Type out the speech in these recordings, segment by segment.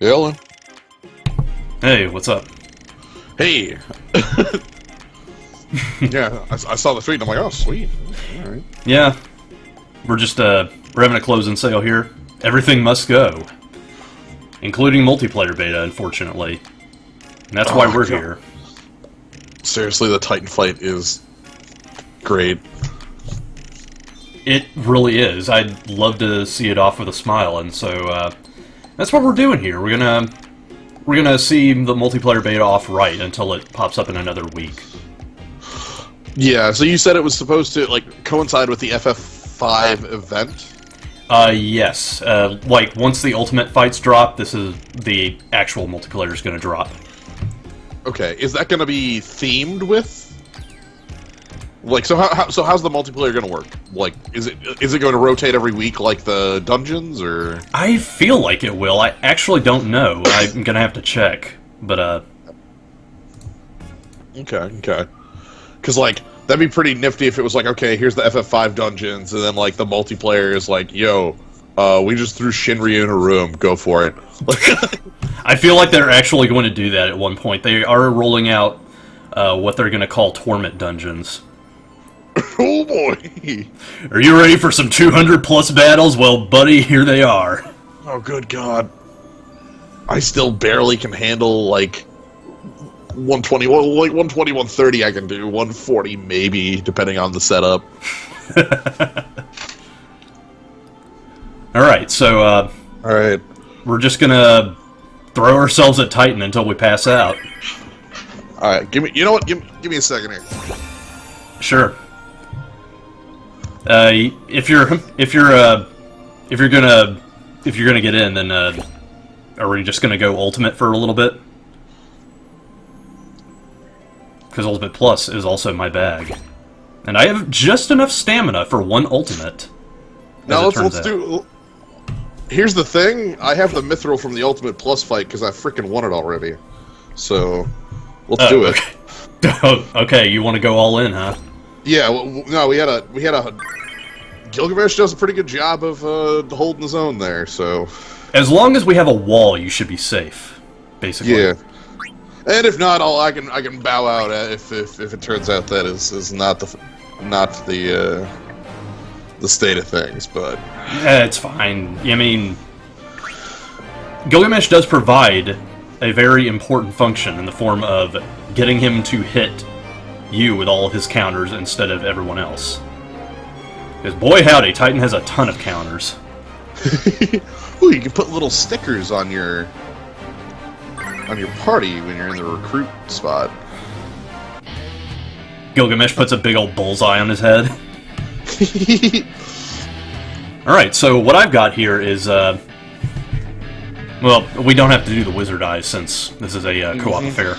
Ellen. Hey, what's up? Hey. Yeah, I saw the tweet and I'm like, oh, sweet. All right. Yeah, we're having a closing sale here. Everything must go, including multiplayer beta, unfortunately. And that's why we're here. Seriously, the Titan fight is great. It really is. I'd love to see it off with a smile, and so that's what we're doing here. We're gonna see the multiplayer beta off right until it pops up in another week. Yeah, so you said it was supposed to coincide with the FF5 event? Yes. Like once the ultimate fights drop, this is the actual multiplayer is gonna drop. Okay, is that gonna be themed with? So how's the multiplayer gonna work? Is it going to rotate every week like the dungeons, or? I feel like it will. I actually don't know. I'm gonna have to check, but Okay. Because that'd be pretty nifty if it was okay, here's the FF5 dungeons, and then the multiplayer is yo, we just threw Shinryu in a room, go for it. I feel like they're actually going to do that at one point. They are rolling out what they're gonna call Torment Dungeons. Oh boy! Are you ready for some 200+ battles? Well, buddy, here they are. Oh, good God. I still barely can handle, 120, 120, 130 I can do, 140 maybe, depending on the setup. Alright, so, Alright. we're just gonna throw ourselves at Titan until we pass out. Alright, you know what, give me a second here. Sure. If you're gonna get in, then are we just gonna go Ultimate for a little bit? Because Ultimate Plus is also my bag, and I have just enough stamina for one Ultimate. Now let's do. Here's the thing: I have the Mithril from the Ultimate Plus fight because I freaking won it already. So let's do it. Okay. Okay, you want to go all in, huh? Yeah, no, we had a Gilgamesh does a pretty good job of holding his own there, so as long as we have a wall, you should be safe, basically. Yeah, and if not, I can bow out if it turns out that is not the state of things, but it's fine. I mean, Gilgamesh does provide a very important function in the form of getting him to hit you with all of his counters instead of everyone else. Because boy howdy, Titan has a ton of counters. Ooh, you can put little stickers on your party when you're in the recruit spot. Gilgamesh puts a big old bullseye on his head. Alright, so what I've got here is, well, we don't have to do the wizard eyes since this is a co-op affair.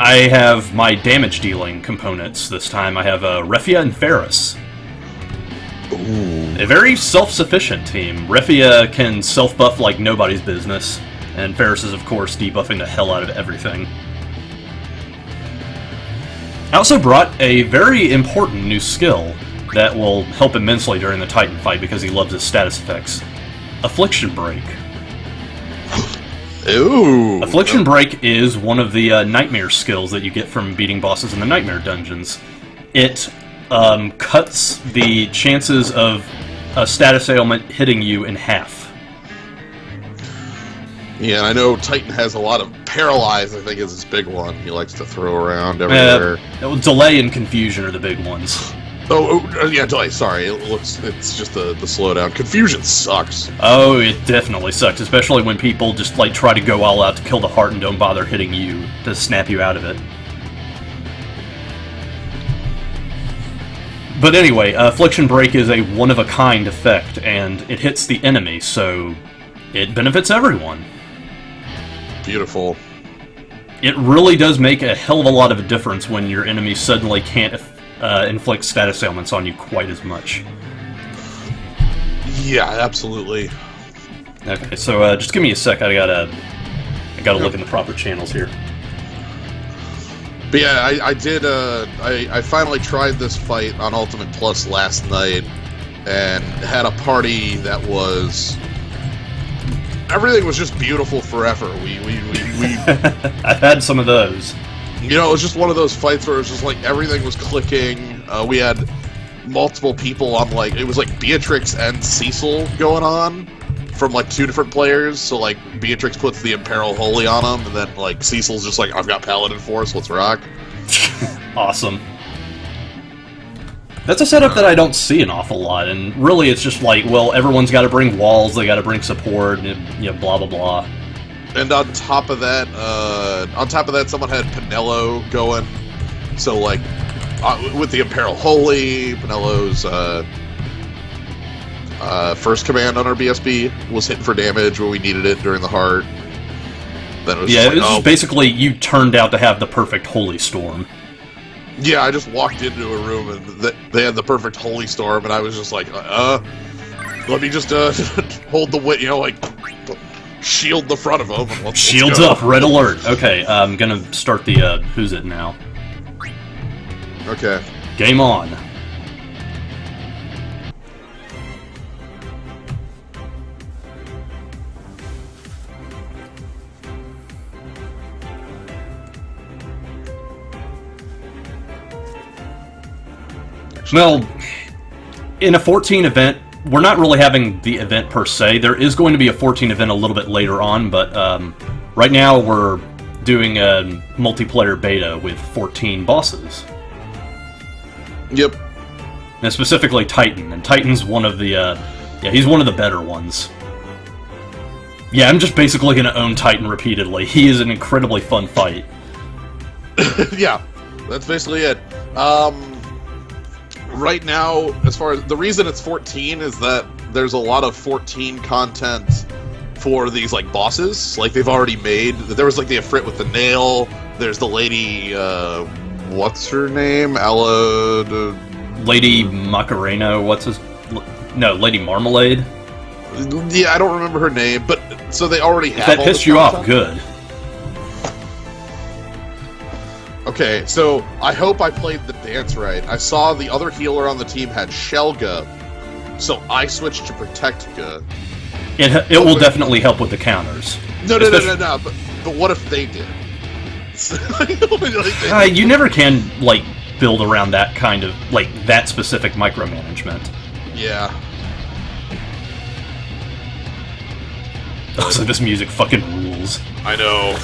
I have my damage dealing components this time. I have Refia and Ferris. Ooh. A very self-sufficient team. Refia can self-buff like nobody's business, and Ferris is, of course, debuffing the hell out of everything. I also brought a very important new skill that will help immensely during the Titan fight because he loves his status effects. Affliction Break. Ooh. Affliction Break is one of the nightmare skills that you get from beating bosses in the nightmare dungeons. It cuts the chances of a status ailment hitting you in half. Yeah, and I know Titan has a lot of Paralyze, I think is his big one. He likes to throw around everywhere. Delay and Confusion are the big ones. Yeah, Delay, sorry. It's just the slowdown. Confusion sucks. Oh, it definitely sucks, especially when people just try to go all out to kill the heart and don't bother hitting you to snap you out of it. But anyway, Affliction Break is a one-of-a-kind effect, and it hits the enemy, so it benefits everyone. Beautiful. It really does make a hell of a lot of a difference when your enemy suddenly can't inflict status ailments on you quite as much. Yeah, absolutely. Okay, so just give me a sec. I gotta look in the proper channels here. But yeah, I finally tried this fight on Ultimate Plus last night, and had a party that was everything was just beautiful forever. We I've had some of those. You know, it was just one of those fights where it was just like everything was clicking. We had multiple people on, like, it was like Beatrix and Cecil going on from like 2 different players. So like Beatrix puts the Imperil Holy on him, and then like Cecil's just like, I've got Paladin Force, let's rock. Awesome. That's a setup that I don't see an awful lot, and really it's just like, well, everyone's got to bring walls, they got to bring support, and you know, blah blah blah. And on top of that, someone had Pinello going. So like, with the Imperil Holy, Pinello's first command on our BSB was hitting for damage when we needed it during the heart. Then it was yeah, just like, it was just basically you turned out to have the perfect Holy Storm. Yeah, I just walked into a room and they had the perfect Holy Storm, and I was just like, let me just hold the wit, you know, like shield the front of them. And let's Shields go. up, red alert. Okay, I'm gonna start the who's it now. Okay. Game on. Well, in a 14 event, we're not really having the event per se. There is going to be a 14 event a little bit later on, but right now we're doing a multiplayer beta with 14 bosses. Yep. And specifically Titan, and Titan's one of the, yeah, he's one of the better ones. Yeah, I'm just basically going to own Titan repeatedly. He is an incredibly fun fight. Yeah, that's basically it. Right now, as far as the reason it's 14 is that there's a lot of 14 content for these like bosses. Like they've already made. There was like the Ifrit with the nail. There's the lady. What's her name? Lady Macarena. What's his? No, Lady Marmalade. Yeah, I don't remember her name, but so they already have. If that all pissed the you off, content? good. Okay, so I hope I played the dance right. I saw the other healer on the team had Shelga, so I switched to Protectica. It will definitely help with the counters. No, but what if they did? You never can, like, build around that kind of, like, that specific micromanagement. Yeah. Oh, so this music fucking rules. I know.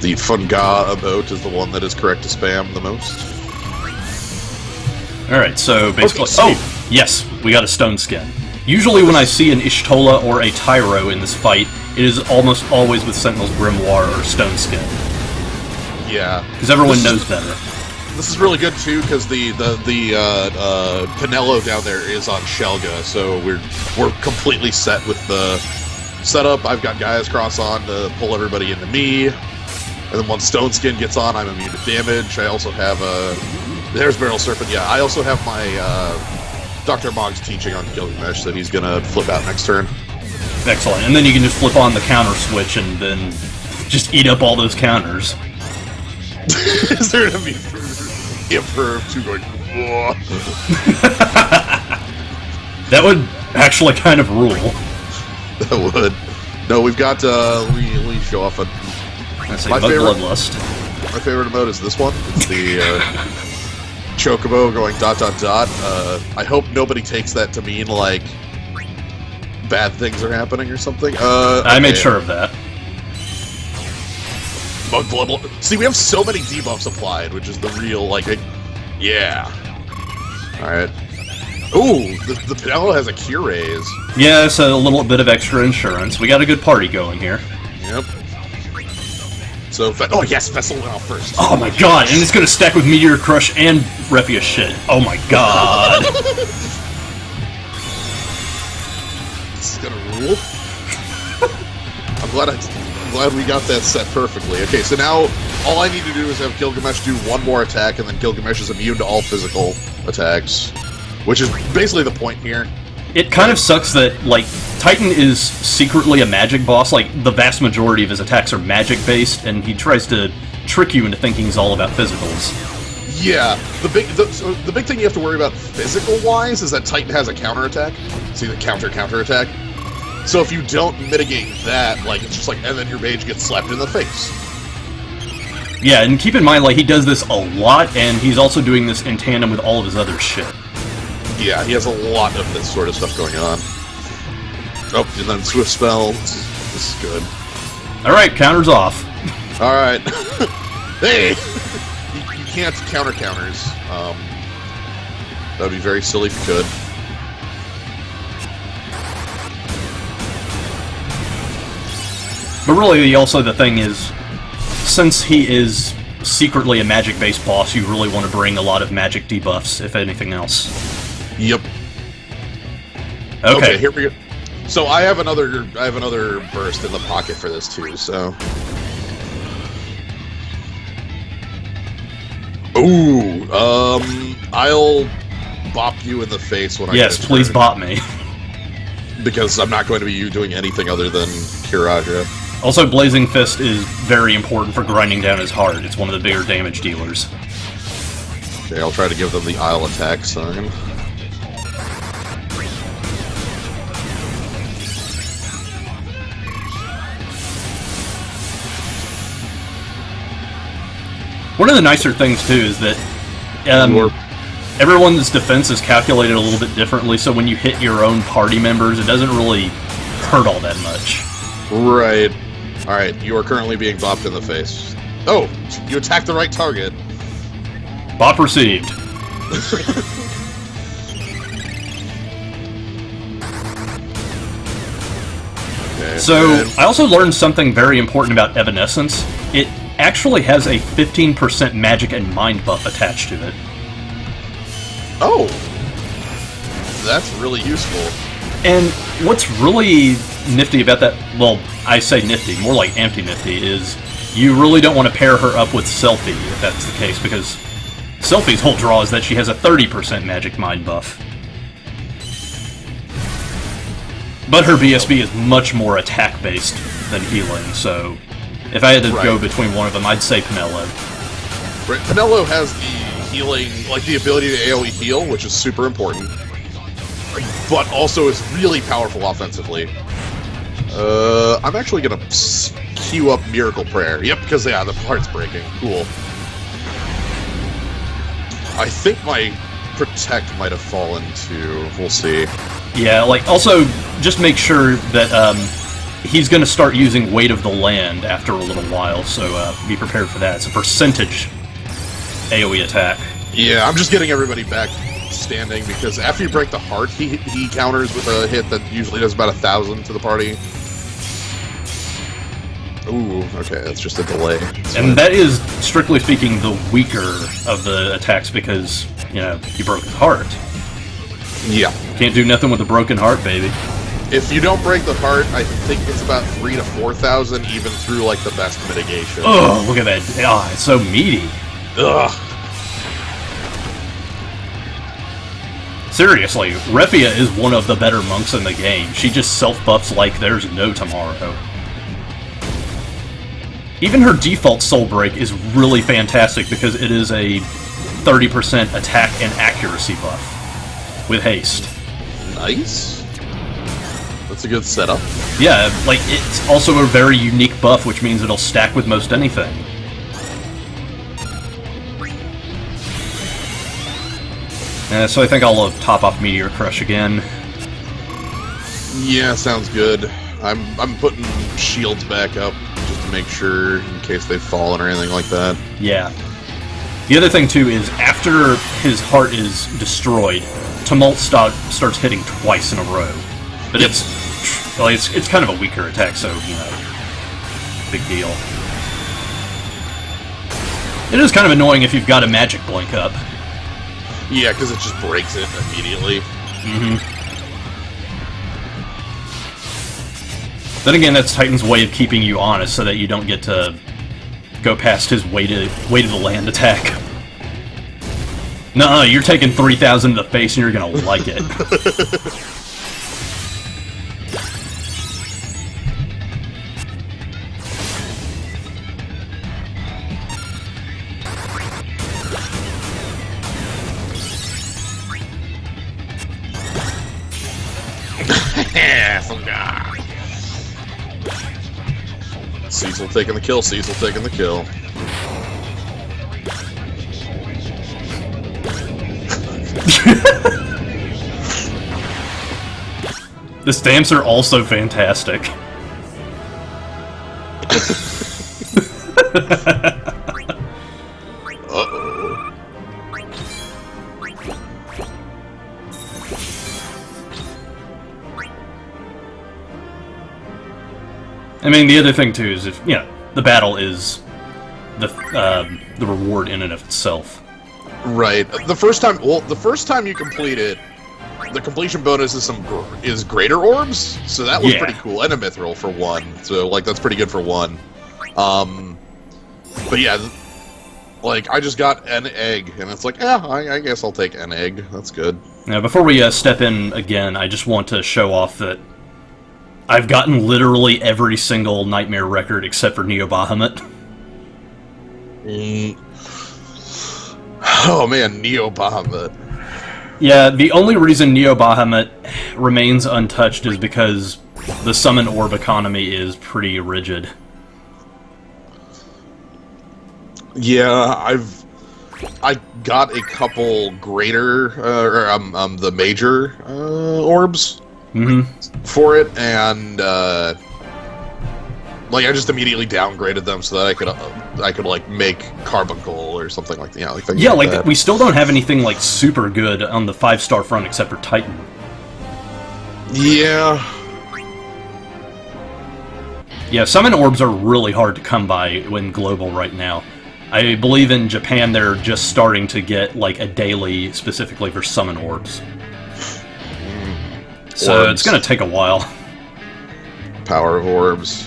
The Funga emote is the one that is correct to spam the most. Alright, so basically... Okay, oh, yes, we got a stone skin. Usually when I see an Ishtola or a Tyro in this fight, it is almost always with Sentinel's Grimoire or stone skin. Yeah. Because everyone knows better. This is really good too, because the Pinello down there is on Shelga, so we're completely set with the setup. I've got Gaia's Cross on to pull everybody into me, and then once Stone Skin gets on, I'm immune to damage. I also have there's Barrel Serpent. Yeah, I also have my Dr. Mog's teaching on Gilgamesh that he's gonna flip out next turn. Excellent, and then you can just flip on the counter switch and then just eat up all those counters. Is there gonna be Emperor 2 going, whoa? That would actually kind of rule. That would. No, we've got, let me show off My favorite Bloodlust. My favorite emote is this one. It's the, Chocobo going ... I hope nobody takes that to mean, like, bad things are happening or something. Okay. I made sure of that. See, we have so many debuffs applied, which is the real, like, yeah. Alright. Ooh, the Pinello has a cure raise. Yeah, it's a little bit of extra insurance. We got a good party going here. Yep. So, oh yes, Vessel went off first. Oh my god, and it's gonna stack with Meteor Crush and Refia shit. Oh my god. This is gonna rule. I'm glad we got that set perfectly. Okay, so now all I need to do is have Gilgamesh do one more attack, and then Gilgamesh is immune to all physical attacks, which is basically the point here. It kind of sucks that, like, Titan is secretly a magic boss. Like, the vast majority of his attacks are magic-based, and he tries to trick you into thinking he's all about physicals. Yeah, the big thing you have to worry about physical-wise is that Titan has a counterattack. See the counterattack? So if you don't mitigate that, like, it's just like, and then your mage gets slapped in the face. Yeah, and keep in mind, like, he does this a lot, and he's also doing this in tandem with all of his other shit. Yeah, he has a lot of this sort of stuff going on. Oh, and then Swift Spell. This is good. Alright, counter's off. Alright. Hey! You can't counter counters. That would be very silly if you could. But really, also the thing is, since he is secretly a magic-based boss, you really want to bring a lot of magic debuffs, if anything else. Yep. Okay, here we go. So I have another burst in the pocket for this too, so. Ooh, I'll bop you in the face when I yes, get a please turn, bop me. because I'm not going to be doing anything other than Kiraja. Also, Blazing Fist is very important for grinding down his heart. It's one of the bigger damage dealers. Okay, I'll try to give them the Isle attack sign. One of the nicer things, too, is that everyone's defense is calculated a little bit differently, so when you hit your own party members, it doesn't really hurt all that much. Right. Alright, you are currently being bopped in the face. Oh, you attacked the right target. Bop received. Okay, So, I also learned something very important about Evanescence. It actually has a 15% magic and mind buff attached to it. Oh! That's really useful. And what's really nifty about that, well, I say nifty, more like anti-nifty, is you really don't want to pair her up with Selphie, if that's the case, because Selphie's whole draw is that she has a 30% magic mind buff. But her BSB is much more attack-based than healing, so if I had to go between one of them, I'd say Pinello. Right, Pinello has the healing, like the ability to AoE heal, which is super important, but also is really powerful offensively. I'm actually gonna queue up Miracle Prayer. Yep, because yeah, the heart's breaking. Cool. I think my Protect might have fallen too. We'll see. Yeah, like, also, just make sure that, he's gonna start using Weight of the Land after a little while, so, be prepared for that. It's a percentage AoE attack. Yeah, I'm just getting everybody back standing, because after you break the heart, he counters with a hit that usually does about 1,000 to the party. Ooh, okay, that's just a delay. And that is, strictly speaking, the weaker of the attacks because, you know, you broke his heart. Yeah. Can't do nothing with a broken heart, baby. If you don't break the heart, I think it's about 3,000 to 4,000, even through, like, the best mitigation. Oh, look at that. Ah, it's so meaty. Ugh. Seriously, Refia is one of the better monks in the game. She just self-buffs like there's no tomorrow. Even her default Soul Break is really fantastic because it is a 30% attack and accuracy buff with haste. Nice. That's a good setup. Yeah, like, it's also a very unique buff, which means it'll stack with most anything. So I think I'll top off Meteor Crush again. Yeah, sounds good. I'm putting shields back up just to make sure in case they've fallen or anything like that. Yeah. The other thing, too, is after his heart is destroyed, Tumult starts hitting twice in a row. But it's kind of a weaker attack, so, you know, big deal. It is kind of annoying if you've got a magic blink up. Yeah, because it just breaks it immediately. Mm-hmm. Then again, that's Titan's way of keeping you honest so that you don't get to go past his weight of the land attack. Nuh-uh, you're taking 3,000 to the face and you're gonna like it. Cecil taking the kill, Cecil taking the kill. The stamps are also fantastic. Uh-oh. I mean, the other thing too is if the battle is the reward in and of itself. Right. The first time you complete it, the completion bonus is greater orbs, so that was pretty cool, and a mithril for one. So like that's pretty good for one. But yeah, like I just got an egg, and it's like, yeah, I guess I'll take an egg. That's good. Now, before we step in again, I just want to show off that I've gotten literally every single Nightmare record except for Neo Bahamut. Oh man, Neo Bahamut. Yeah, the only reason Neo Bahamut remains untouched is because the summon orb economy is pretty rigid. Yeah, I got a couple greater, the major orbs for it, and like I just immediately downgraded them so that I could like make Carbuncle or something like that. Yeah, like things like that. We still don't have anything like super good on the 5-star front except for Titan. Yeah. Yeah, summon orbs are really hard to come by in global right now. I believe in Japan they're just starting to get like a daily specifically for summon orbs. So it's gonna take a while. Power of orbs.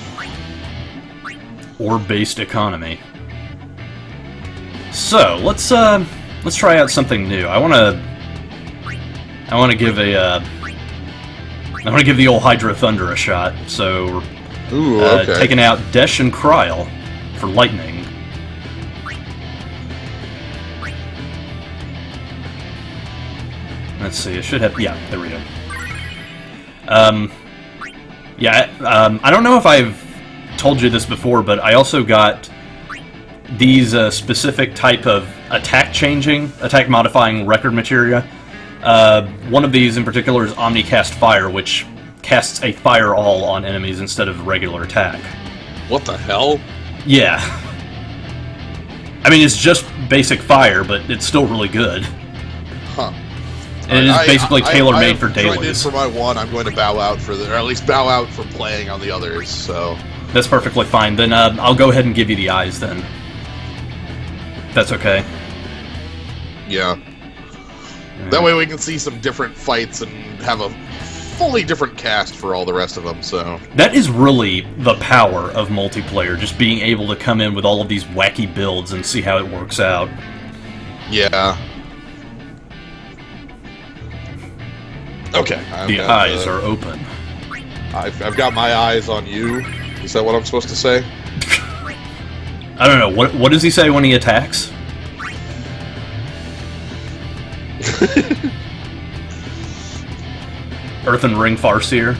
Orb-based economy. So let's try out something new. I wanna give the old Hydro Thunder a shot. So okay. Taking out Desh and Kryl for lightning. Let's see, it should have... Yeah, there we go. I don't know if I've told you this before, but I also got these specific type of attack modifying record materia. One of these in particular is Omnicast Fire, which casts a Fire All on enemies instead of regular attack. What the hell? Yeah. I mean, it's just basic fire, but it's still really good. Huh. And it is basically tailor-made for dailies. For my one, I'm going to bow out or at least bow out from playing on the others, so... That's perfectly fine. Then I'll go ahead and give you the eyes, then. That's okay. Yeah. That way we can see some different fights and have a fully different cast for all the rest of them, so... That is really the power of multiplayer, just being able to come in with all of these wacky builds and see how it works out. Yeah. Okay. The eyes are open. I've got my eyes on you. Is that what I'm supposed to say? I don't know. What does he say when he attacks? Earthen Ring Farseer?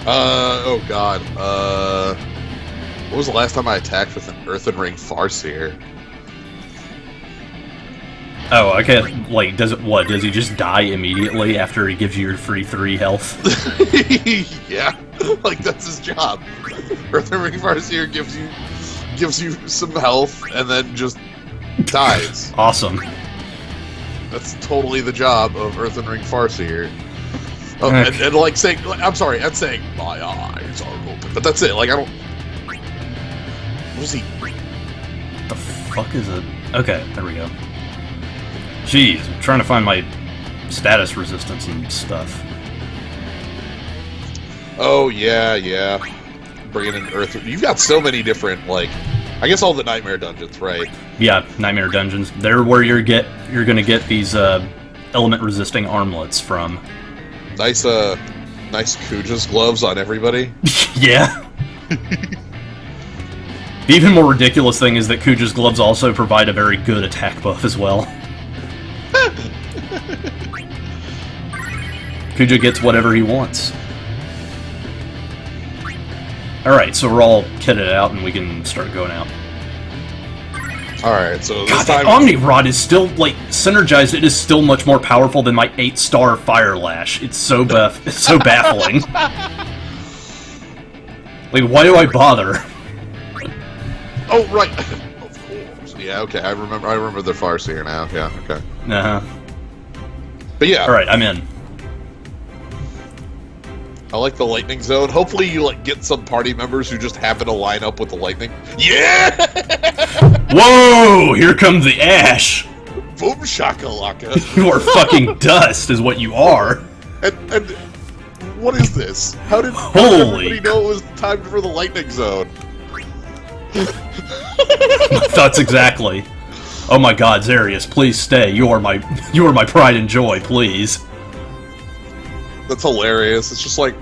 Oh god. What was the last time I attacked with an Earthen Ring Farseer? Oh, okay. Like, does he just die immediately after he gives you your free 3 health? Yeah, like that's his job. Earthen Ring Farseer gives you some health and then just dies. Awesome. That's totally the job of Earthen Ring Farseer. Oh, and like saying, I'm sorry, and saying my eyes are open, but that's it. Like I don't. What is he? What the fuck is it? Okay, there we go. Jeez, I'm trying to find my status resistance and stuff. Oh, yeah. Bringing in Earth... You've got so many different, like... I guess all the Nightmare dungeons, right? Yeah, Nightmare dungeons. They're where you're gonna get these, element-resisting armlets from. Nice Kuja's gloves on everybody. Yeah. The even more ridiculous thing is that Kuja's gloves also provide a very good attack buff as well. Kuja gets whatever he wants. Alright, so we're all kitted out and we can start going out. Alright, so this God, that time... Omni Rod is still, like, synergized. It is still much more powerful than my 8-star Fire Lash. It's so it's so baffling. Like, why do I bother? Oh, right. Of course. Yeah, okay, I remember the Farseer now. Yeah, okay. Uh-huh. But yeah. Alright, I'm in. I like the lightning zone. Hopefully you like get some party members who just happen to line up with the lightning. Yeah! Whoa! Here comes the ash! Boom shakalaka. You are fucking dust, is what you are. And what is this? How did everybody know it was time for the lightning zone? Thoughts exactly. Oh my God, Zarius, please stay. You are my pride and joy, please. That's hilarious. It's just like...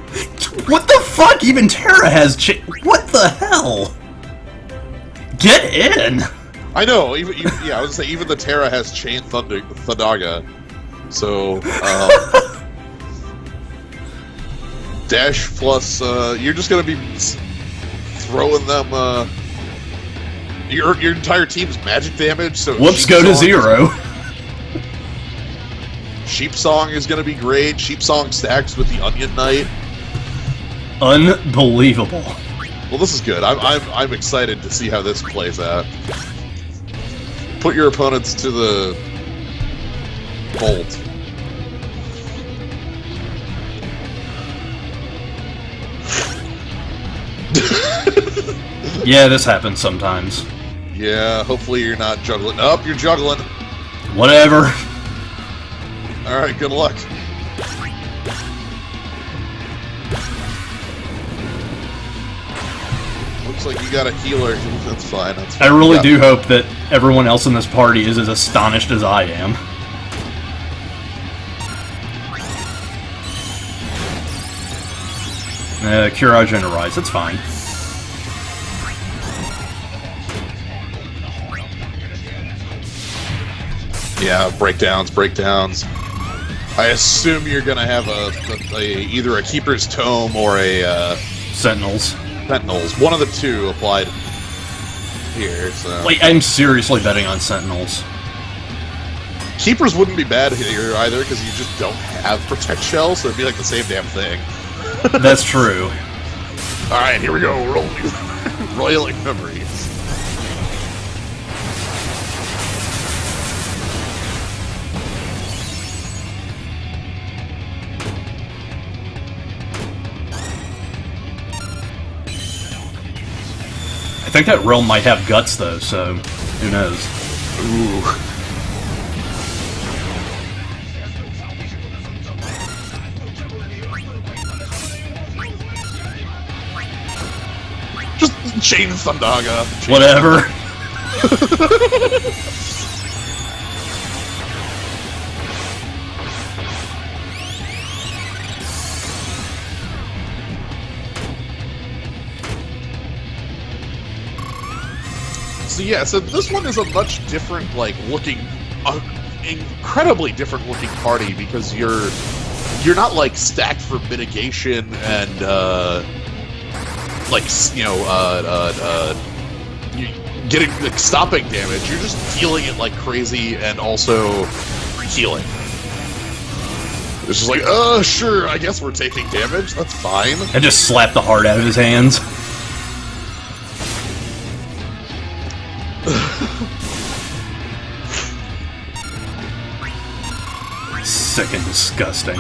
What the fuck? Even Terra has what the hell? Get in! I know, yeah, I was gonna say, even the Terra has Chain Thundaga. So, Dash plus, you're just gonna be throwing them, your entire team's magic damage, so... Whoops, go to 0. Sheep Song is gonna be great. Sheep Song stacks with the Onion Knight. Unbelievable. Well, this is good. I'm excited to see how this plays out. Put your opponents to the bolt. Yeah, this happens sometimes. Yeah, hopefully you're not juggling. Oh, you're juggling. Whatever. Alright, good luck. Looks like you got a healer. That's fine. That's fine. I really do hope that everyone else in this party is as astonished as I am. Curage and Arise, that's fine. Yeah, breakdowns. I assume you're gonna have either a Keeper's Tome or a Sentinels. One of the two applied here. So. Wait, I'm seriously betting on Sentinels. Keepers wouldn't be bad here either because you just don't have Protect Shell, so it'd be like the same damn thing. That's true. All right, here we go. Roiling memories. I think that realm might have guts, though, so who knows? Ooh. Just Chain Thundaga. Whatever. So yeah, so this one is a much different, like, looking, incredibly different looking party because you're not like stacked for mitigation and like getting like, stopping damage. You're just feeling it like crazy and also healing. It's just like, sure, I guess we're taking damage. That's fine. And just slap the heart out of his hands. Sick and disgusting.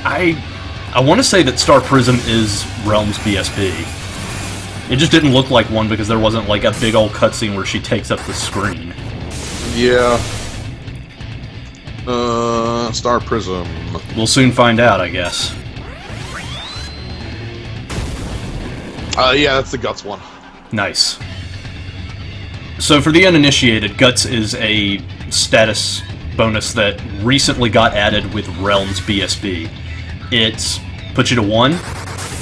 I want to say that Star Prism is Realm's BSB. It just didn't look like one because there wasn't like a big old cutscene where she takes up the screen. Yeah. Star Prism. We'll soon find out, I guess. Yeah, that's the Guts one. Nice. So for the uninitiated, Guts is a status bonus that recently got added with Realm's BSB. It puts you to 1,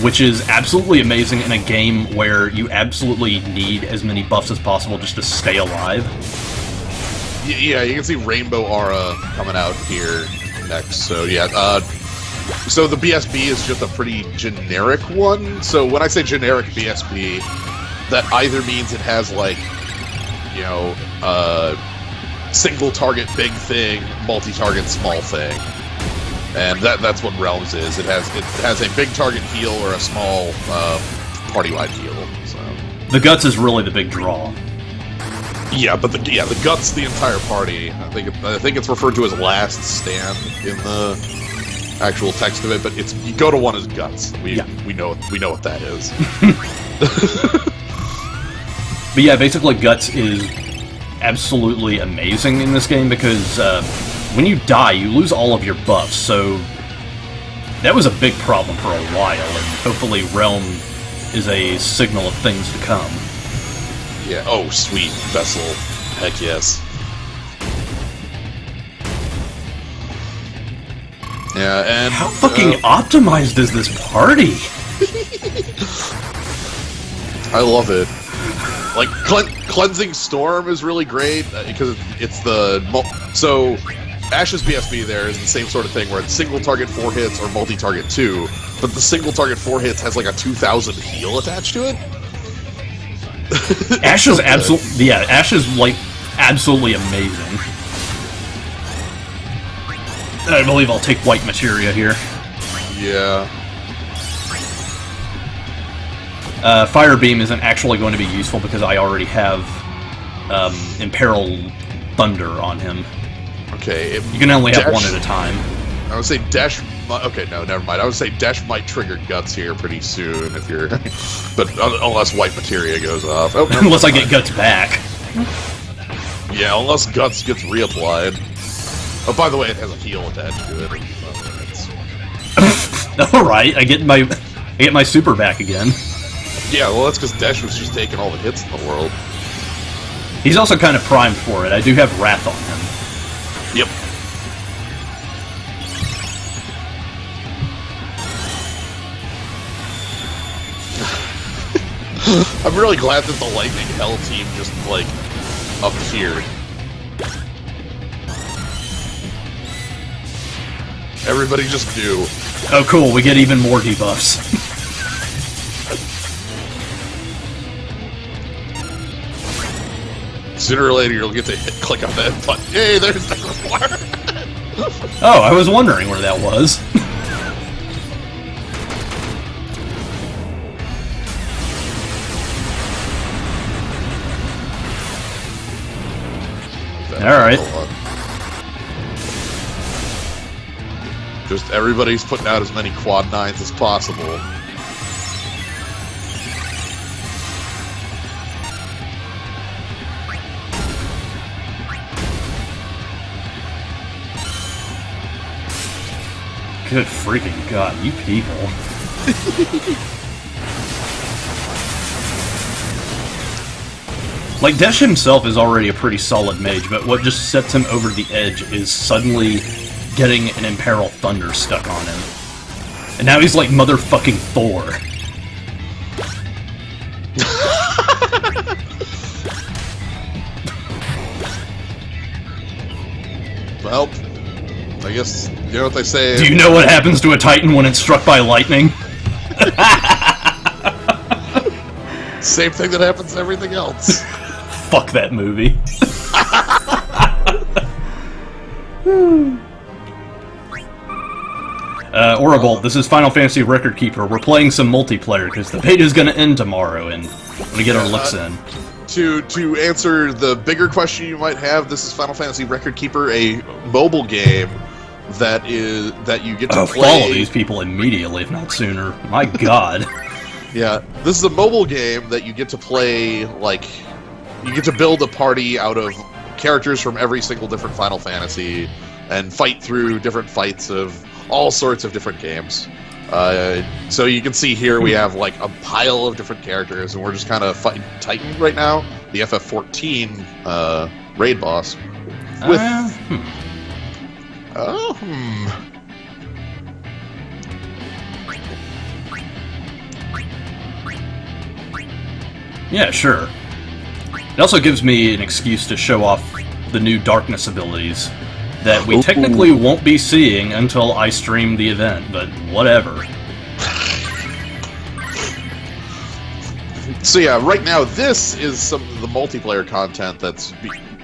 which is absolutely amazing in a game where you absolutely need as many buffs as possible just to stay alive. Yeah, you can see Rainbow Aura coming out here next. So yeah, so the BSB is just a pretty generic one. So when I say generic BSB, that either means it has like, you know, single target big thing, multi-target small thing, and that's what Realms is. It has a big target heal or a small party-wide heal. So the Guts is really the big draw. Yeah, but the Guts, the entire party. I think it's referred to as Last Stand in the actual text of it, but you go to one as Guts. We know what that is. But yeah, basically Guts is absolutely amazing in this game because when you die, you lose all of your buffs, so that was a big problem for a while, and hopefully Realm is a signal of things to come. Yeah, oh sweet, Vessel. Heck yes. Yeah, and... How fucking optimized is this party? I love it. Like, Cleansing Storm is really great, because it's the... So, Ash's BSB there is the same sort of thing, where it's single target 4 hits or multi-target 2, but the single target 4 hits has like a 2,000 heal attached to it. Ash is absolutely... Yeah, Ash is, like, absolutely amazing. I believe I'll take white materia here. Yeah. Fire Beam isn't actually going to be useful because I already have Imperil Thunder on him. Okay. You can only have one at a time. I would say Dash... Okay, no, never mind. I would say Dash might trigger Guts here pretty soon if you're... But unless white materia goes off. Oh, unless I get Guts back. Yeah, unless Guts gets reapplied. Oh, by the way, it has a heal attached to it. Alright, I get my super back again. Yeah, well, that's because Dash was just taking all the hits in the world. He's also kind of primed for it. I do have Wrath on him. Yep. I'm really glad that the Lightning Hell team just, like, appeared. Everybody just knew. Oh, cool. We get even more debuffs. Sooner or later, you'll get to click on that button. Hey, there's the water. Oh, I was wondering where that was. Alright. Just everybody's putting out as many quad 9s as possible. Good freaking god, you people. Like, Desh himself is already a pretty solid mage, but what just sets him over the edge is suddenly getting an Imperil Thunder stuck on him. And now he's like motherfucking Thor. Well, I guess, you know what they say... Do you know what happens to a Titan when it's struck by lightning? Same thing that happens to everything else. Fuck that movie. Orabolt, this is Final Fantasy Record Keeper. We're playing some multiplayer because the beta's gonna end tomorrow and we're gonna get our looks in. To answer the bigger question you might have, this is Final Fantasy Record Keeper, a mobile game that you get to play. Follow these people immediately, if not sooner. My god. Yeah, this is a mobile game that you get to play, like, you get to build a party out of characters from every single different Final Fantasy and fight through different fights of all sorts of different games. So you can see here we have, like, a pile of different characters, and we're just kind of fighting Titan right now, the FF14 raid boss. With... Yeah, sure. It also gives me an excuse to show off the new darkness abilities that we technically won't be seeing until I stream the event, but whatever. So yeah, right now this is some of the multiplayer content that's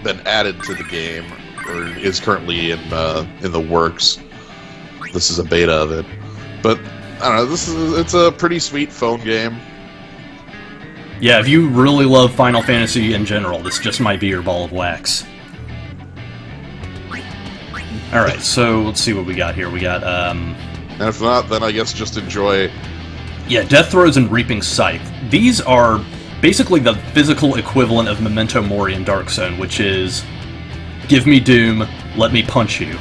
been added to the game, or is currently in the works. This is a beta of it, but I don't know. It's a pretty sweet phone game. Yeah, if you really love Final Fantasy in general, this just might be your ball of wax. Alright, so let's see what we got here. We got, And if not, then I guess just enjoy... Yeah, Death Throes and Reaping Scythe. These are basically the physical equivalent of Memento Mori in Dark Zone, which is, give me Doom, let me punch you.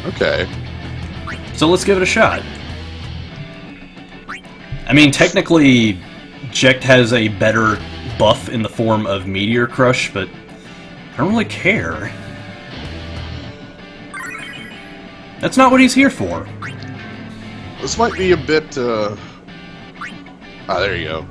Okay. So let's give it a shot. I mean, technically, Jecht has a better buff in the form of Meteor Crush, but I don't really care. That's not what he's here for. This might be a bit, Ah, there you go.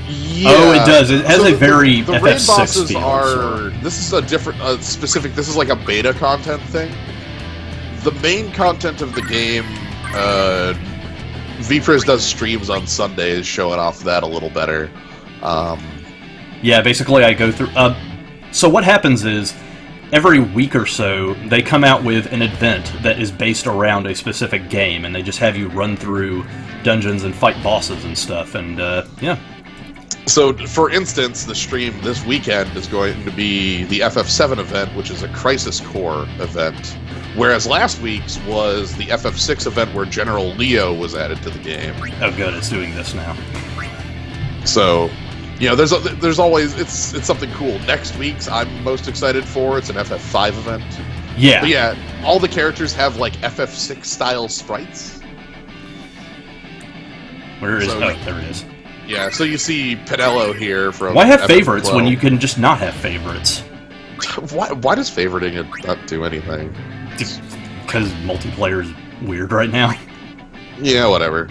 Yeah. Oh, it does. It has So a very the raid FF6 bosses feel. are. This is a different, specific. This is like a beta content thing. The main content of the game, VPRIS does streams on Sundays, showing off that a little better. Yeah, basically I go through... so what happens is, every week or so, they come out with an event that is based around a specific game, and they just have you run through dungeons and fight bosses and stuff, and, yeah. So, for instance, the stream this weekend is going to be the FF7 event, which is a Crisis Core event, whereas last week's was the FF6 event where General Leo was added to the game. Oh good, it's doing this now. So, you know, there's always, it's something cool. Next week's I'm most excited for, it's an FF5 event. Yeah. But yeah, all the characters have, like, FF6 style sprites. Where is... So, oh, there it is. Yeah, so you see Pinello here from... Why have FF12. favorites when you can just not have favorites? Why does favoriting it not do anything? Because multiplayer is weird right now. Yeah, whatever.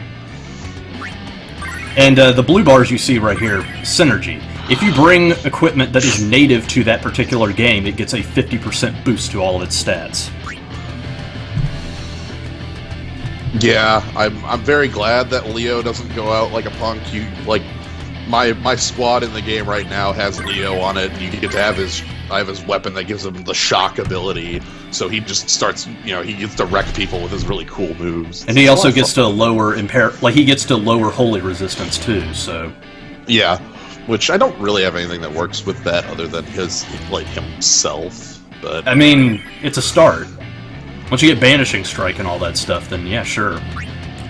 And the blue bars you see right here, Synergy. If you bring equipment that is native to that particular game, it gets a 50% boost to all of its stats. Yeah, I'm very glad that Leo doesn't go out like a punk. You like my squad in the game right now has Leo on it. You get to have I have his weapon that gives him the shock ability, so he just starts, you know, he gets to wreck people with his really cool moves. And he also gets to lower he gets to lower holy resistance too, so... Yeah, which I don't really have anything that works with that other than his, like, himself, but... I mean, it's a start. Once you get Banishing Strike and all that stuff, then yeah, sure.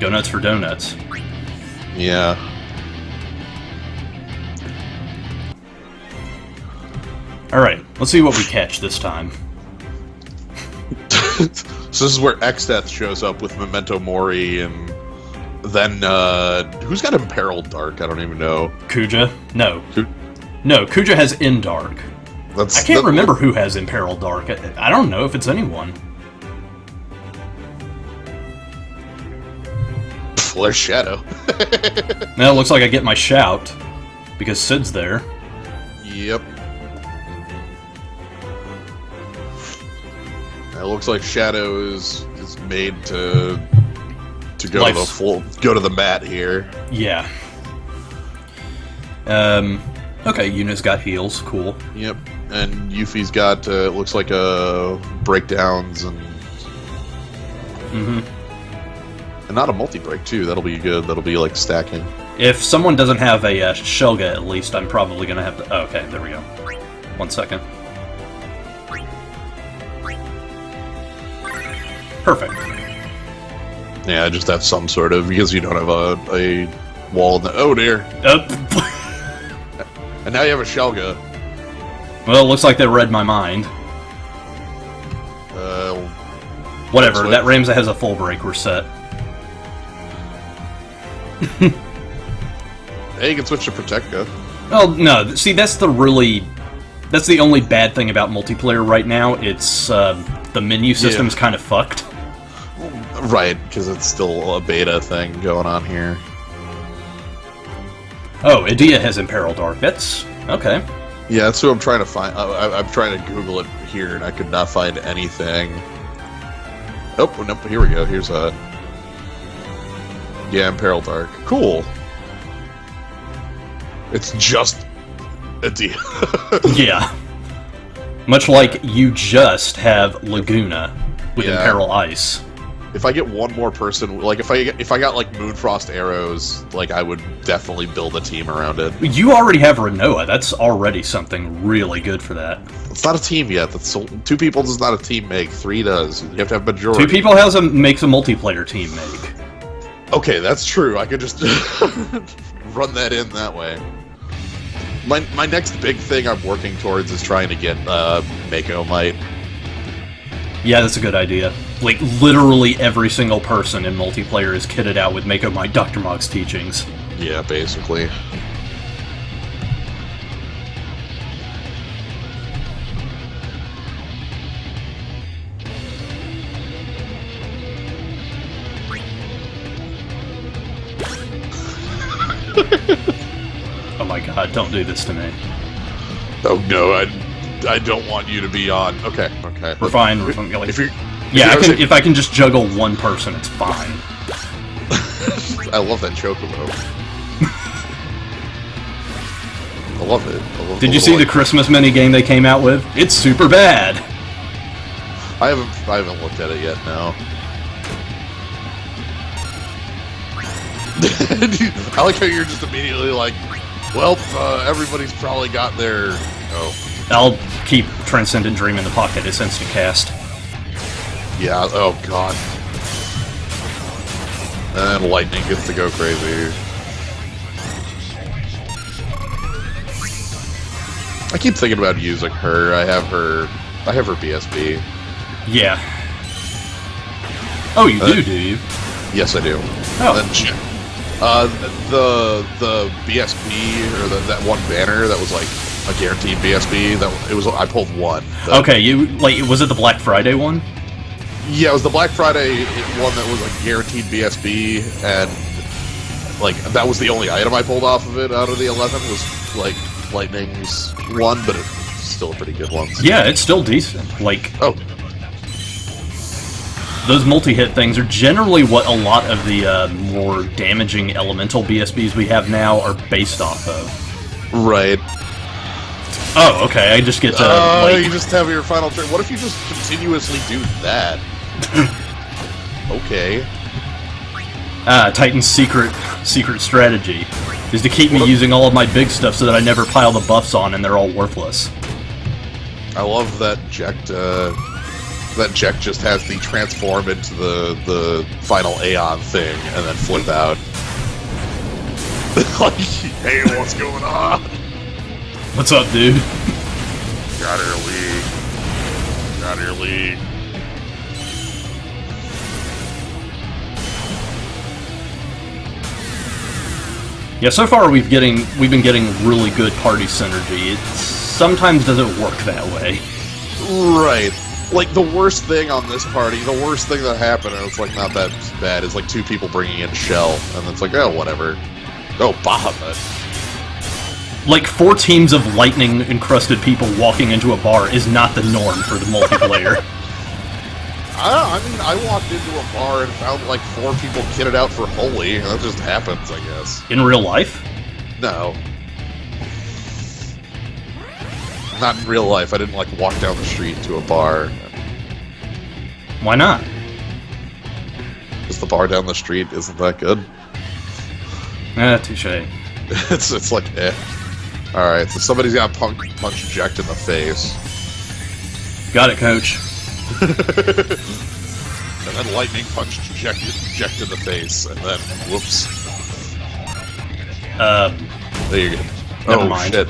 Go nuts for donuts. Yeah. Alright, let's see what we catch this time. So this is where Xdeath shows up with Memento Mori, and then, who's got Imperiled Dark? I don't even know. Kuja? No. No, Kuja has In Dark. I can't remember who has Imperiled Dark. I don't know if it's anyone. There's Shadow. Now it looks like I get my shout, because Sid's there. Yep. It looks like Shadow is made to go to the mat here. Yeah. Okay, Yuna's got heals, cool. Yep. And Yuffie's got it looks like breakdowns and and not a multi-break too. That'll be good. That'll be like stacking. If someone doesn't have a Shelga, at least, I'm probably gonna have to... Oh, okay, there we go. 1 second. Perfect. Yeah, just have some sort of, because you don't have a wall in the... Oh dear. And now you have a Shelga. Well, it looks like they read my mind. Whatever, that Ramza has a full break, we're set. Hey, you can switch to Protecta. Oh, no, see, that's the only bad thing about multiplayer right now. It's, the menu system's kind of fucked. Right, because it's still a beta thing going on here. Oh, Idea has Imperiled Arc. That's... okay. Yeah, that's who I'm trying to find. I'm trying to Google it here, and I could not find anything. Oh, nope, here we go. Here's a... Yeah, Imperiled Arc. Cool. It's just Idea. Yeah. Much like you just have Laguna with Imperil Ice. If I get one more person, like if I got like Moonfrost arrows, like I would definitely build a team around it. You already have Renoa. That's already something really good for that. It's not a team yet. That's two people does not a team make. 3 does. You have to have majority. 2 people makes a multiplayer team make. Okay, that's true. I could just run that in that way. My next big thing I'm working towards is trying to get Mako Might. Yeah, that's a good idea. Like, literally every single person in multiplayer is kitted out with Mako Might Dr. Mog's teachings. Yeah, basically. Oh my god, don't do this to me. Oh no, I don't want you to be on. Okay. We're fine. If I can just juggle one person, it's fine. I love that Chocobo. I love it. Did you see the Christmas mini game they came out with? It's super bad. I haven't looked at it yet. No. I like how you're just immediately like, well, everybody's probably got their. Oh. I'll keep Transcendent Dream in the pocket. It's instant cast. Yeah. Oh god. And Lightning gets to go crazy. I keep thinking about using her. I have her BSB. Yeah. Oh, you do you? Yes, I do. Oh. The BSB or that one banner that was like a guaranteed BSB. I pulled one. Okay, was it the Black Friday one? Yeah, it was the Black Friday one that was like guaranteed BSB, and like that was the only item I pulled off of it out of the 11 was like Lightning's one, but it's still a pretty good one. Yeah, it's still decent. Like, oh. Those multi-hit things are generally what a lot of the more damaging elemental BSBs we have now are based off of. Right. Oh, okay, I just get to, you just have your final turn. What if you just continuously do that? Okay. Titan's secret strategy is to keep me using all of my big stuff so that I never pile the buffs on and they're all worthless. I love that Jekt just has the transform into the final Aeon thing and then flip out. Like, hey, what's going on? What's up, dude? Get out of your league. Get out of your league. Yeah, so far we've been getting really good party synergy. It sometimes doesn't work that way. Right. Like, the worst thing on this party, the worst thing that happened, and it's like not that bad, is like 2 people bringing in Shell, and it's like, oh, whatever. Oh, Bahamut. Like, 4 teams of lightning-encrusted people walking into a bar is not the norm for the multiplayer. I mean, I walked into a bar and found like 4 people kitted out for Holy. That just happens, I guess. In real life? No. Not in real life. I didn't like walk down the street to a bar. Why not? Because the bar down the street isn't that good. Touche. It's like, eh. Alright, so somebody's got punch Jekt in the face. Got it, coach. And then lightning punched Jekt in the face, and then whoops. There you go. Never mind. Shit.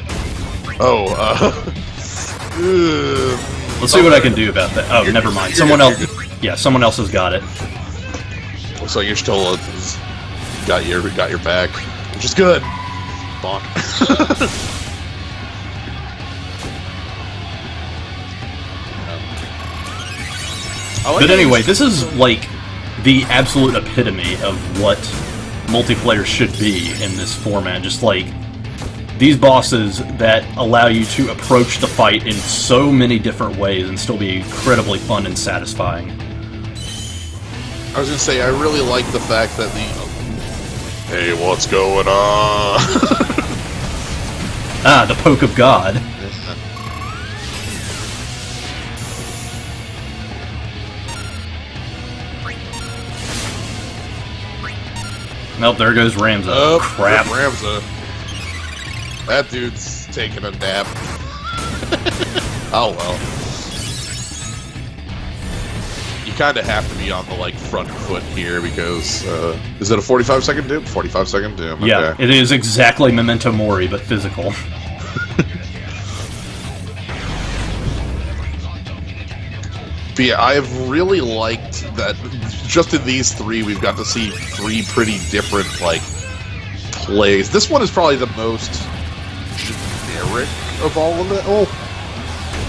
Oh, let's see what I can do about that. Oh, never mind. Someone else. Yeah, someone else has got it. Looks like you're still got your back, which is good. Bonk. But anyway, this is like the absolute epitome of what multiplayer should be in this format. Just like these bosses that allow you to approach the fight in so many different ways and still be incredibly fun and satisfying. I was gonna say, I really like the fact that hey, what's going on? Ah, the poke of God. Nope, there goes Ramza. Oh, crap. Ramza. That dude's taking a nap. Oh well. You kind of have to be on the front foot here because is it a 45-second doom? 45-second doom. Okay. Yeah, it is exactly Memento Mori, but physical. But yeah, I've really liked that just in these three, we've got to see three pretty different, plays. This one is probably the most generic of all of it. Oh,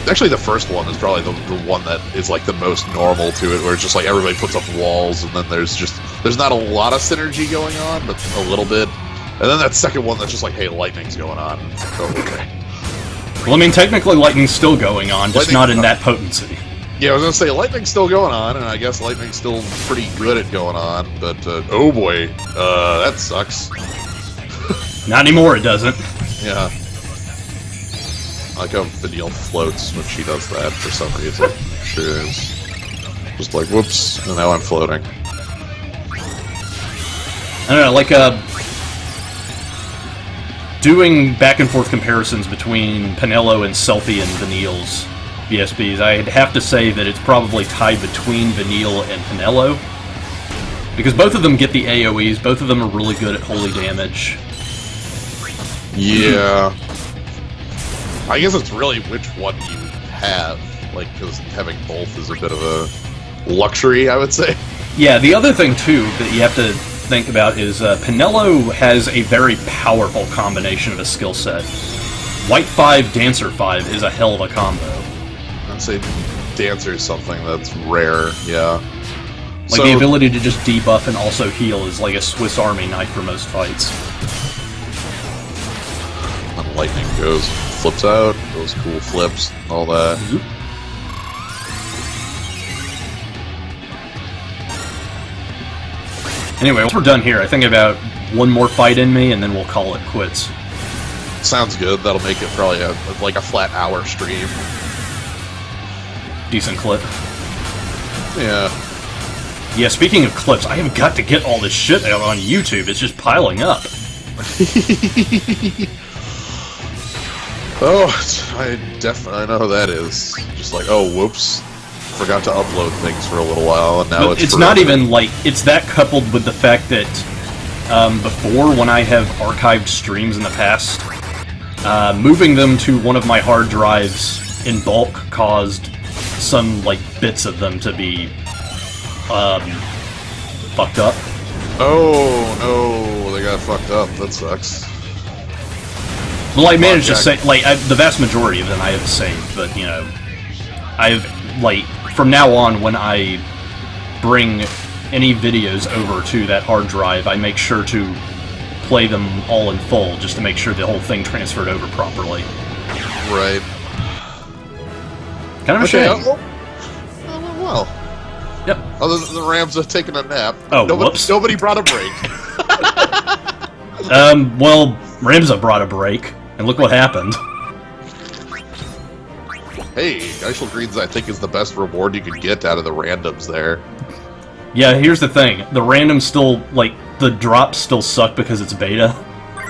actually, the first one is probably the one that is, the most normal to it, where it's just, everybody puts up walls, and then there's not a lot of synergy going on, but a little bit. And then that second one that's just hey, lightning's going on. And it's oh, okay. Well, I mean, technically lightning's still going on, just not in that potency. Yeah, I was gonna say lightning's still going on, and I guess lightning's still pretty good at going on. But oh boy, that sucks. Not anymore, it doesn't. Yeah, I like how Vanille floats when she does that for some reason. Sure is. Just whoops, and now I'm floating. I don't know, doing back and forth comparisons between Pinello and Selfie and Vanille's BSBs, I'd have to say that it's probably tied between Vanille and Pinello. Because both of them get the AoEs, both of them are really good at holy damage. Yeah. I guess it's really which one you have, because having both is a bit of a luxury, I would say. Yeah, the other thing, too, that you have to think about is Pinello has a very powerful combination of a skill set. White 5, Dancer 5 is a hell of a combo. I'd say Dancer is something that's rare, yeah. The ability to just debuff and also heal is like a Swiss Army knife for most fights. And lightning flips out, those cool flips, all that. Mm-hmm. Anyway, once we're done here, I think about one more fight in me, and then we'll call it quits. Sounds good. That'll make it probably a flat hour stream. Decent clip. Yeah. Yeah, speaking of clips, I have got to get all this shit out on YouTube. It's just piling up. Oh, I know how that is. Just oh, whoops. Forgot to upload things for a little while, and now it's not even it's that coupled with the fact that before, when I have archived streams in the past, moving them to one of my hard drives in bulk caused some bits of them to be fucked up. Oh no, they got fucked up. That sucks. Well, I managed to save the vast majority of them I have saved, but I've from now on, when I bring any videos over to that hard drive, I make sure to play them all in full, just to make sure the whole thing transferred over properly. Right. Kind of a shame. Well. Yep. Other than the Rams are taking a nap. Oh, whoops. Nobody brought a break. Well, Ramza brought a break, and look what happened. Hey, Geishel Greens, I think, is the best reward you could get out of the randoms there. Yeah, here's the thing. The randoms still, the drops still suck because it's beta,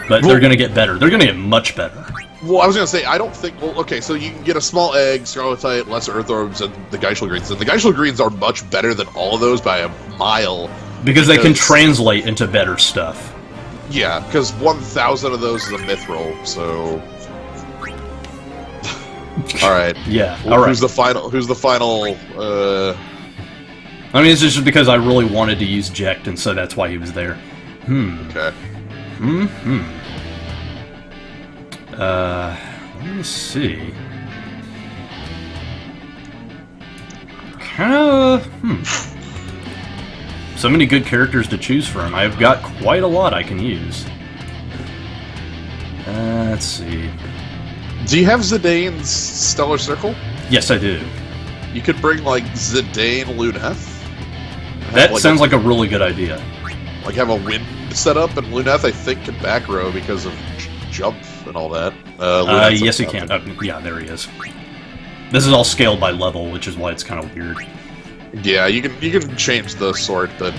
but they're gonna get better. They're gonna get much better. Well, I was gonna say, I don't think... Well, okay, so you can get a small egg, Scarletite, lesser Earth Orbs, and the Geishel Greens. And the Geishel Greens are much better than all of those by a mile. Because they can translate into better stuff. Yeah, because 1,000 of those is a Mithril, so... Alright. Yeah, well, alright. Who's the final, I mean, it's just because I really wanted to use Jekt, and so that's why he was there. Okay. Let me see. So many good characters to choose from. I've got quite a lot I can use. Let's see. Do you have Zidane's Stellar Circle? Yes, I do. You could bring, like, Zidane Luneth. That sounds like a really good idea. Like, have a wind set up, and Luneth, I think, can back row because of jump and all that. Yes, he can. Yeah, there he is. This is all scaled by level, which is why it's kind of weird. Yeah, you can change the sort, but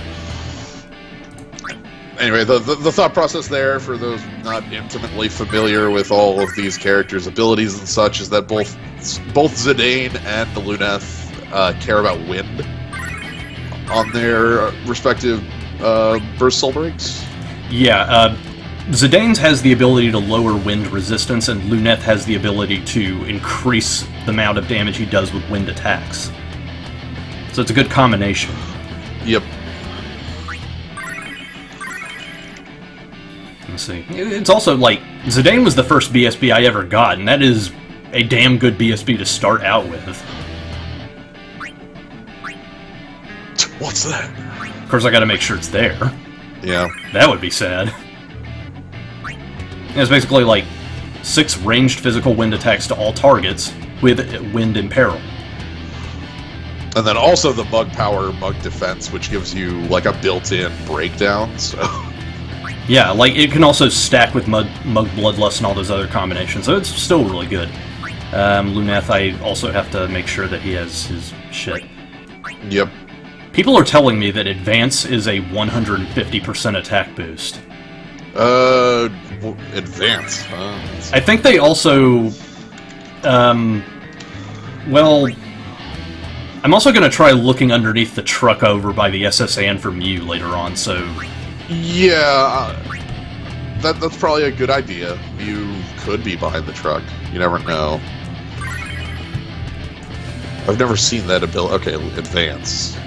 anyway, the thought process there, for those not intimately familiar with all of these characters' abilities and such, is that both Zidane and the Luneth care about wind on their respective burst soul breaks. Yeah, Zidane's has the ability to lower wind resistance, and Luneth has the ability to increase the amount of damage he does with wind attacks. So it's a good combination. Yep. Let's see. It's also, like, Zidane was the first BSB I ever got, and that is a damn good BSB to start out with. What's that? Of course, I gotta make sure it's there. Yeah. That would be sad. It's basically like 6 ranged physical wind attacks to all targets with wind in peril. And then also the Mug Power, Mug Defense, which gives you, like, a built-in breakdown, so... Yeah, like, it can also stack with Mug Bloodlust and all those other combinations, so it's still really good. Luneth, I also have to make sure that he has his shit. Yep. People are telling me that Advance is a 150% attack boost. Advance, huh? I think they also... well... I'm also going to try looking underneath the truck over by the SSN for Mew later on, so... Yeah, that's probably a good idea. You could be behind the truck. You never know. I've never seen that ability. Okay, Advance.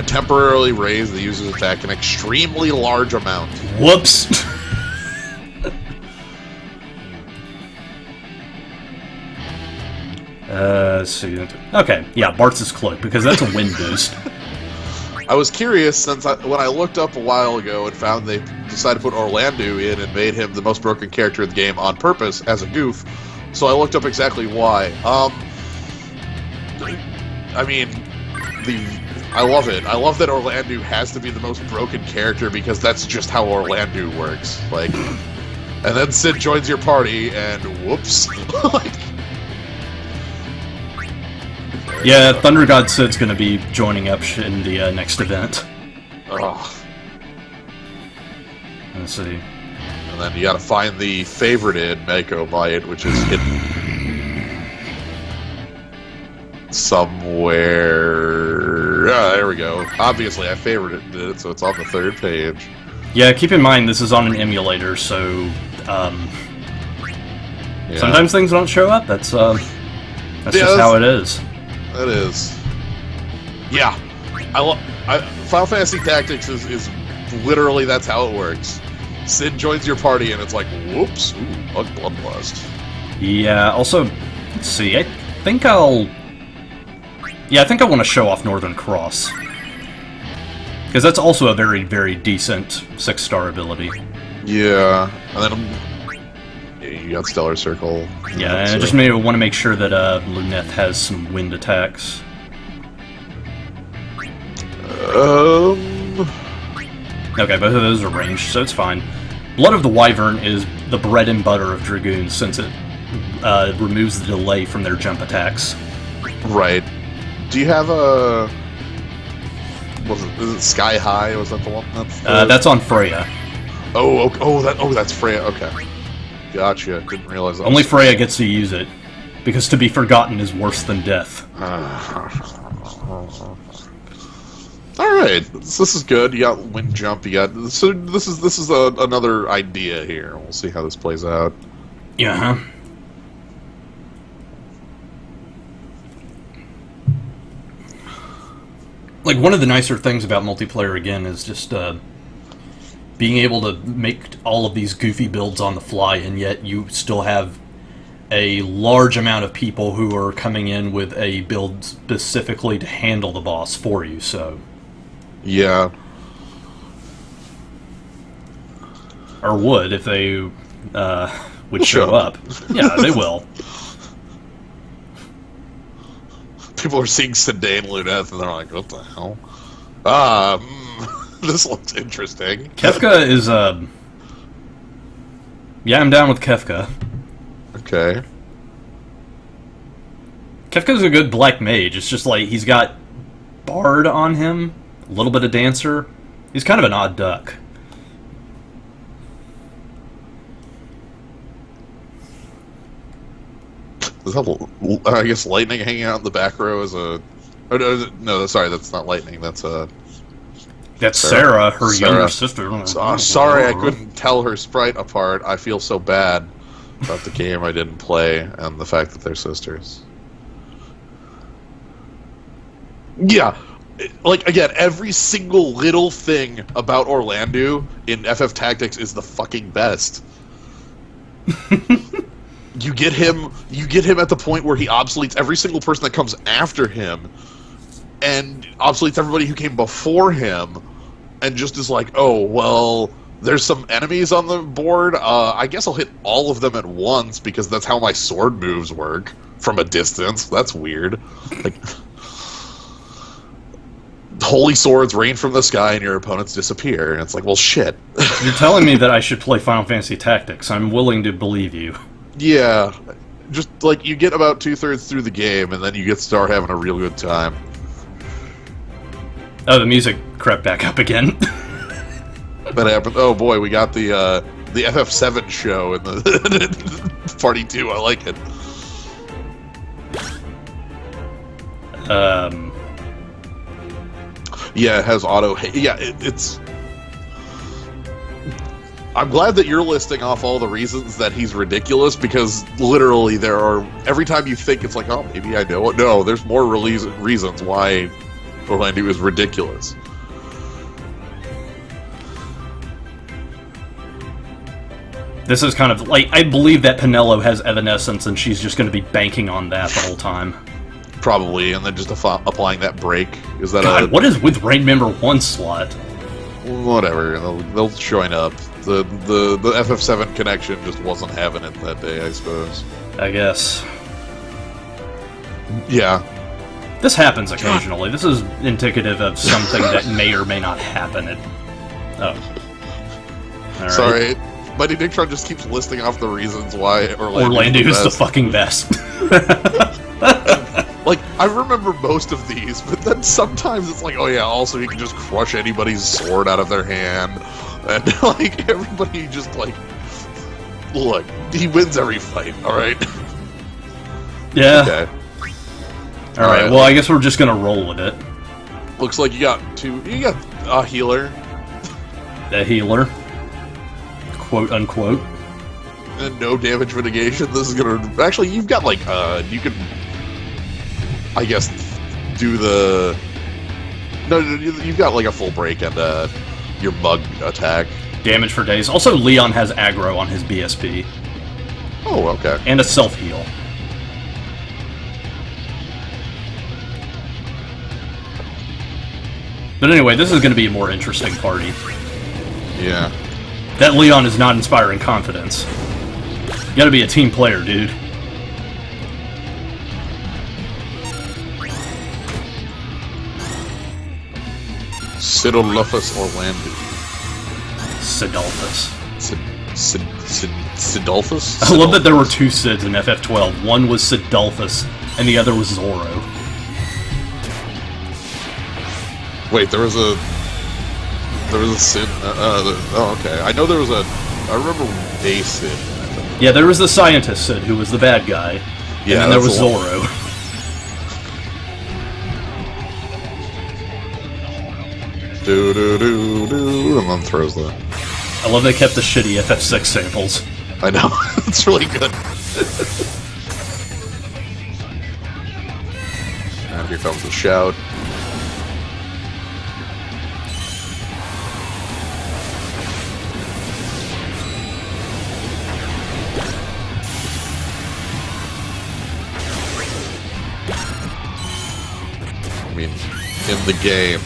Temporarily raise the user's attack an extremely large amount. Whoops! Let's see. Okay, yeah, Bartz's Cloak, because that's a wind boost. I was curious since when I looked up a while ago and found they decided to put Orlando in and made him the most broken character in the game on purpose as a goof. So I looked up exactly why. I mean, I love it. I love that Orlando has to be the most broken character because that's just how Orlando works. Like, and then Sid joins your party and whoops. Like, yeah, Thunder God Sid's gonna be joining up in the next event. ugh. Let's see. And then you gotta find the favorited Mako Might, which is hidden somewhere. Ah, there we go. Obviously, I favorited it, so it's on the 3rd page. Yeah, keep in mind this is on an emulator, so Yeah. sometimes things don't show up. That's just how it is. That is. Yeah. Final Fantasy Tactics is literally, that's how it works. Sid joins your party and it's like, whoops, ooh, Mug Bloodlust. Yeah, also, let's see, I think I want to show off Northern Cross. Because that's also a very, very decent 6-star ability. Yeah. And then you got Stellar Circle. Yeah, and I just maybe want to make sure that Luneth has some wind attacks. Okay, both of those are ranged, so it's fine. Blood of the Wyvern is the bread and butter of Dragoons, since it removes the delay from their jump attacks. Right. Do you have a... Is it Sky High? Was that the one? That's on Freya. That's Freya, okay. Gotcha, didn't realize that. Only Freya gets to use it, because to be forgotten is worse than death. Alright, this is good. You got wind jump, you got... So this is another idea here. We'll see how this plays out. Yeah, huh? Like, one of the nicer things about multiplayer, again, is just, being able to make all of these goofy builds on the fly, and yet you still have a large amount of people who are coming in with a build specifically to handle the boss for you, so... Yeah. Or would, if they would show up. Yeah, they will. People are seeing Sedaine Luneth, and they're like, what the hell? This looks interesting. Kefka is, yeah, I'm down with Kefka. Okay. Kefka's a good black mage. It's just like, he's got Bard on him, a little bit of Dancer. He's kind of an odd duck. Is that, I guess lightning hanging out in the back row is a... Oh, no, sorry, that's not lightning. That's That's Sarah, her younger sister. Sorry, I couldn't tell her sprite apart. I feel so bad about the game I didn't play and the fact that they're sisters. Yeah, like, again, every single little thing about Orlando in FF Tactics is the fucking best. You get him at the point where he obsoletes every single person that comes after him, and obsoletes everybody who came before him, and just is like, oh, well, there's some enemies on the board, I guess I'll hit all of them at once, because that's how my sword moves work, from a distance. That's weird. Like, holy swords rain from the sky and your opponents disappear, and it's like, well, shit. You're telling me that I should play Final Fantasy Tactics. I'm willing to believe you. Yeah, just like you get about 2/3 through the game, and then you get to start having a real good time. Oh, the music crept back up again. That happened. Oh boy, we got the FF7 show in the Party 2. I like it. Yeah, it has auto. Yeah, it's. I'm glad that you're listing off all the reasons that he's ridiculous, because literally there are... Every time you think it's like, oh, maybe I know it. No, there's more reasons why Orlando is ridiculous. This is kind of like... I believe that Pinello has Evanescence, and she's just going to be banking on that the whole time. Probably, and then just applying that break. Is that God, what is with Raid Member 1 slot? Whatever, they'll join up. The FF7 connection just wasn't having it that day, I suppose. I guess. Yeah. This happens occasionally. This is indicative of something that may or may not happen. Oh. All right. Sorry, Mighty Dictron just keeps listing off the reasons why Orlando is the fucking best. Like, I remember most of these, but then sometimes it's like, oh yeah, also he can just crush anybody's sword out of their hand. And, like, everybody just, like, look, he wins every fight, alright? Yeah. Okay. Alright, well, I guess we're just gonna roll with it. Looks like you got a healer. A healer. Quote, unquote. And no damage mitigation. This is gonna... Actually, you've got, like, you can... I guess, do the... No, you've got, like, a full break and, your bug attack. Damage for days. Also, Leon has aggro on his BSP. Oh, okay. And a self-heal. But anyway, this is going to be a more interesting party. Yeah. That Leon is not inspiring confidence. You gotta be a team player, dude. Sidolphus Orlando. Sidolphus. Sidolphus? I love that there were two Sids in FF12. One was Sidolphus, and the other was Zoro. Wait, there was a Sid. Oh, okay. I know there was a. I remember a Sid. Yeah, there was the scientist Sid, who was the bad guy. Yeah, and then there was Zoro. Do, and then throws the... I love they kept the shitty FF6 samples. I know. It's really good. And here comes the shout. I mean, in the game,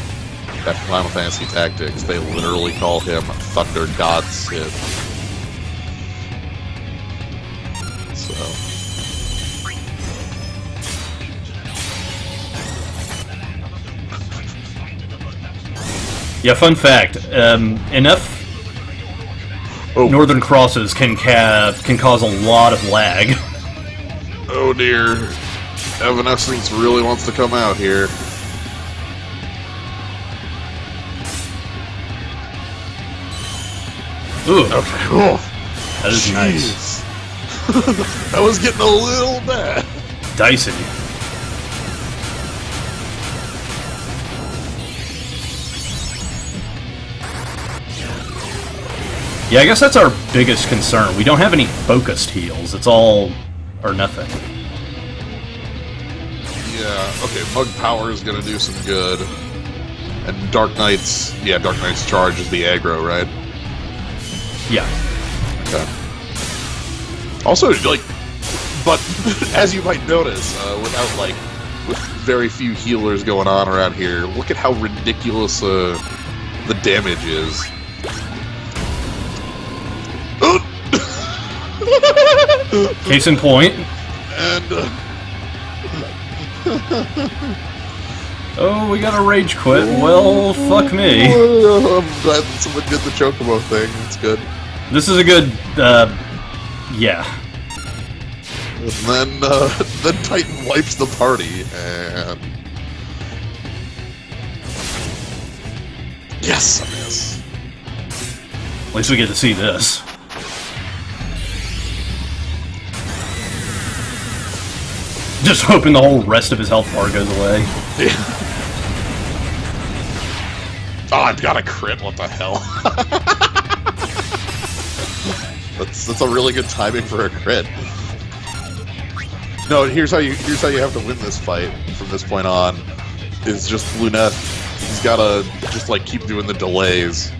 at Final Fantasy Tactics, they literally call him Thunder God Sid. So... Yeah, fun fact, enough Northern Crosses can cause a lot of lag. Oh dear. Evanescence really wants to come out here. Ooh. Okay. Oh, that is nice. That was getting a little bad. Dicey. Yeah, I guess that's our biggest concern. We don't have any focused heals. It's all or nothing. Yeah, okay, Mug Power is gonna do some good. And Dark Knight's... yeah, Dark Knight's Charge is the aggro, right? Yeah. Okay. Also, like... but, as you might notice, without, like... with very few healers going on around here, look at how ridiculous, the damage is. Case in point. And, oh, we got a rage quit. Well, fuck me. I'm glad that someone did the Chocobo thing. It's good. This is a good, yeah. And then Titan wipes the party, and... yes, I miss. At least we get to see this. Just hoping the whole rest of his health bar goes away. Yeah. Oh, I've got a crit. What the hell? that's a really good timing for a crit. No, here's how you have to win this fight from this point on. Is just Luneth. He's gotta just like keep doing the delays.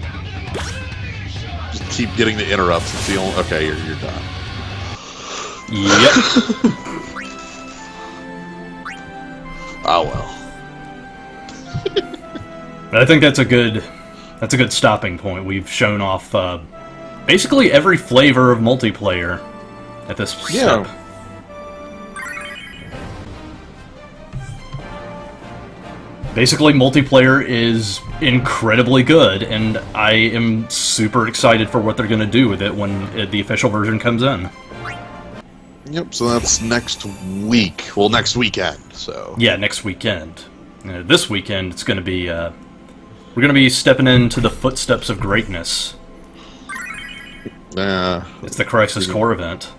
Just keep getting the interrupts. It's the only. Okay, you're done. Yep. Oh well. I think that's a good stopping point. We've shown off basically every flavor of multiplayer at this step. Basically, multiplayer is incredibly good, and I am super excited for what they're going to do with it when the official version comes in. Yep, so that's next week. Well, next weekend, so... yeah, next weekend. This weekend, it's going to be, we're going to be stepping into the footsteps of greatness. It's the Crisis Core event.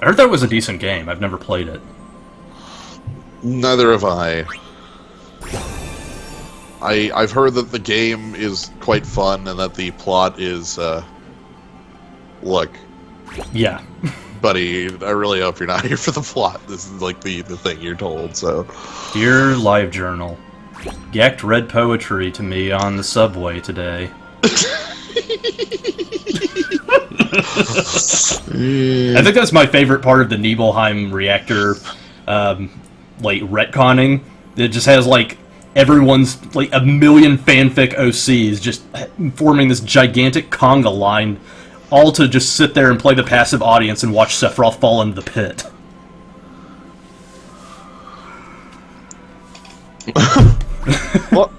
I heard that was a decent game. I've never played it. Neither have I. I've heard that the game is quite fun and that the plot is, look... yeah. Buddy, I really hope you're not here for the plot. This is like the thing you're told, so... Dear Live Journal, Gekt read poetry to me on the subway today. I think that's my favorite part of the Nibelheim reactor, like, retconning. It just has, like, everyone's, like, a million fanfic OCs just forming this gigantic conga line, all to just sit there and play the passive audience and watch Sephiroth fall into the pit. Well,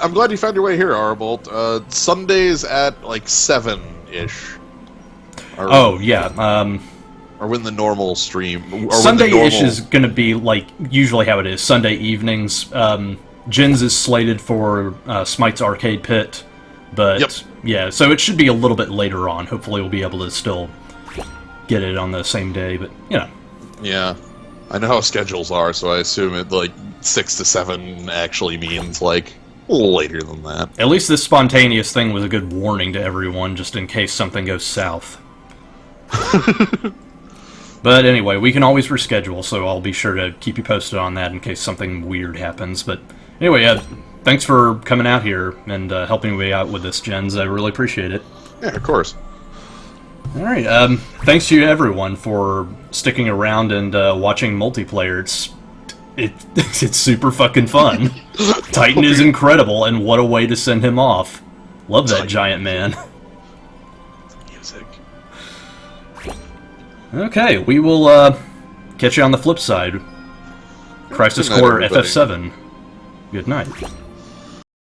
I'm glad you found your way here, Arbolt. Sundays at, like, 7-ish. Oh, yeah, or when the normal stream... Sunday-ish is gonna be, like, usually how it is. Sunday evenings. Jins is slated for Smite's Arcade Pit, but... yep. Yeah, so it should be a little bit later on. Hopefully we'll be able to still get it on the same day, but, you know. Yeah. I know how schedules are, so I assume it, like, 6 to 7 actually means, like, a little later than that. At least this spontaneous thing was a good warning to everyone, just in case something goes south. But anyway, we can always reschedule, so I'll be sure to keep you posted on that in case something weird happens. But anyway, thanks for coming out here and helping me out with this, Jens. I really appreciate it. Yeah, of course. Alright, thanks to you everyone for sticking around and watching multiplayer. It's super fucking fun. Titan is incredible, and what a way to send him off. Love that giant man. Music. Okay, we will catch you on the flip side. Crisis Good night, Core everybody. FF7. Good night.